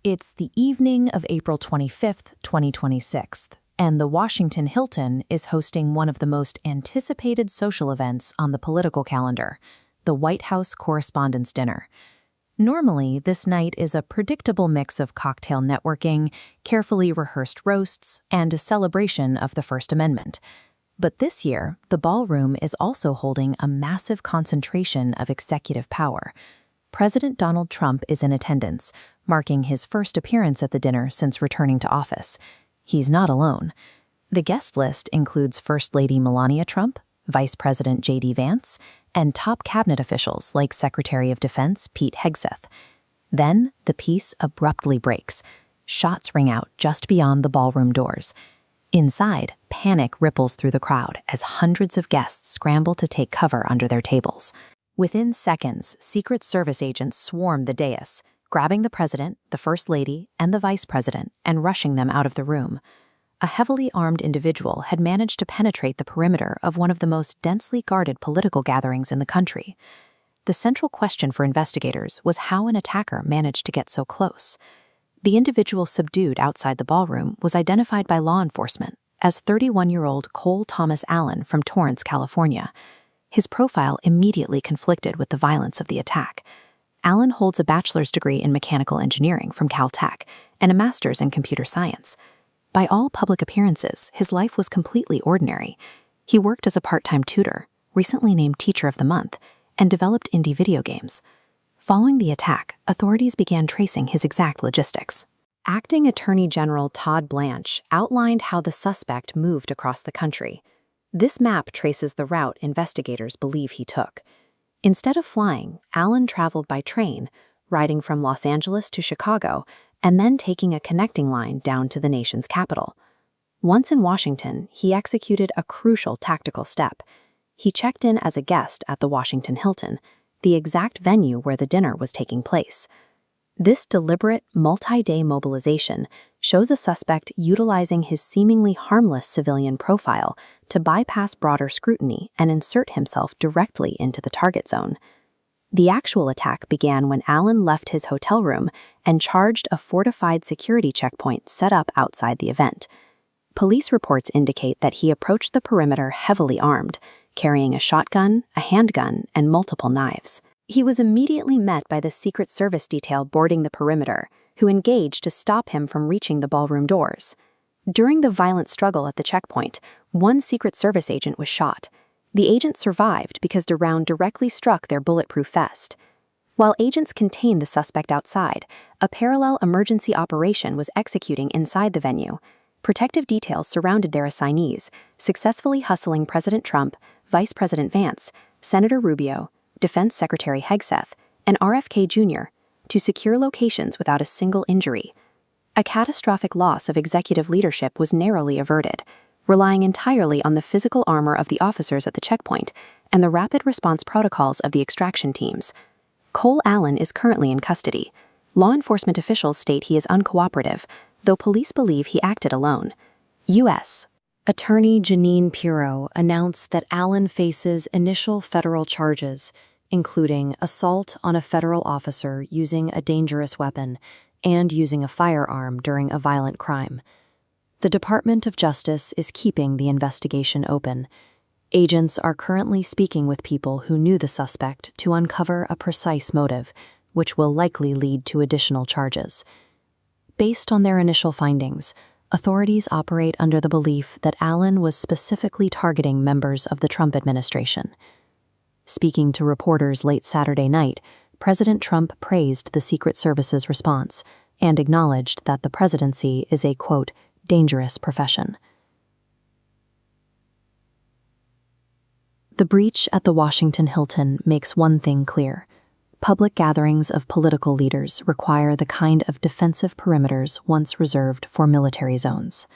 It's the evening of April 25th, 2026, and the Washington Hilton is hosting one of the most anticipated social events on the political calendar, the White House Correspondents Dinner. Normally, this night is a predictable mix of cocktail networking, carefully rehearsed roasts, and a celebration of the First Amendment. But this year, the ballroom is also holding a massive concentration of executive power. President Donald Trump is in attendance, marking his first appearance at the dinner since returning to office. He's not alone. The guest list includes First Lady Melania Trump, Vice President J.D. Vance, and top cabinet officials like Secretary of Defense Pete Hegseth. Then, the peace abruptly breaks. Shots ring out just beyond the ballroom doors. Inside, panic ripples through the crowd as hundreds of guests scramble to take cover under their tables. Within seconds, Secret Service agents swarm the dais, grabbing the president, the first lady, and the vice president, and rushing them out of the room. A heavily armed individual had managed to penetrate the perimeter of one of the most densely guarded political gatherings in the country. The central question for investigators was how an attacker managed to get so close. The individual subdued outside the ballroom was identified by law enforcement as 31-year-old Cole Thomas Allen from Torrance, California. His profile immediately conflicted with the violence of the attack. Allen holds a bachelor's degree in mechanical engineering from Caltech and a master's in computer science. By all public appearances, his life was completely ordinary. He worked as a part-time tutor, recently named Teacher of the Month, and developed indie video games. Following the attack, authorities began tracing his exact logistics. Acting Attorney General Todd Blanche outlined how the suspect moved across the country. This map traces the route investigators believe he took. Instead of flying, Allen traveled by train, riding from Los Angeles to Chicago, and then taking a connecting line down to the nation's capital. Once in Washington, he executed a crucial tactical step. He checked in as a guest at the Washington Hilton, the exact venue where the dinner was taking place. This deliberate, multi-day mobilization shows a suspect utilizing his seemingly harmless civilian profile to bypass broader scrutiny and insert himself directly into the target zone. The actual attack began when Allen left his hotel room and charged a fortified security checkpoint set up outside the event. Police reports indicate that he approached the perimeter heavily armed, carrying a shotgun, a handgun, and multiple knives. He was immediately met by the Secret Service detail boarding the perimeter, who engaged to stop him from reaching the ballroom doors. During the violent struggle at the checkpoint, one Secret Service agent was shot. The agent survived because the round directly struck their bulletproof vest. While agents contained the suspect outside, a parallel emergency operation was executing inside the venue. Protective details surrounded their assignees, successfully hustling President Trump, Vice President Vance, Senator Rubio, Defense Secretary Hegseth, and RFK Jr. to secure locations without a single injury. A catastrophic loss of executive leadership was narrowly averted, relying entirely on the physical armor of the officers at the checkpoint and the rapid response protocols of the extraction teams. Cole Allen is currently in custody. Law enforcement officials state he is uncooperative, though police believe he acted alone. U.S. Attorney Jeanine Pirro announced that Allen faces initial federal charges, including assault on a federal officer using a dangerous weapon and using a firearm during a violent crime. The Department of Justice is keeping the investigation open. Agents are currently speaking with people who knew the suspect to uncover a precise motive, which will likely lead to additional charges. Based on their initial findings, authorities operate under the belief that Allen was specifically targeting members of the Trump administration. Speaking to reporters late Saturday night, President Trump praised the Secret Service's response and acknowledged that the presidency is a, quote, dangerous profession. The breach at the Washington Hilton makes one thing clear. Public gatherings of political leaders require the kind of defensive perimeters once reserved for military zones.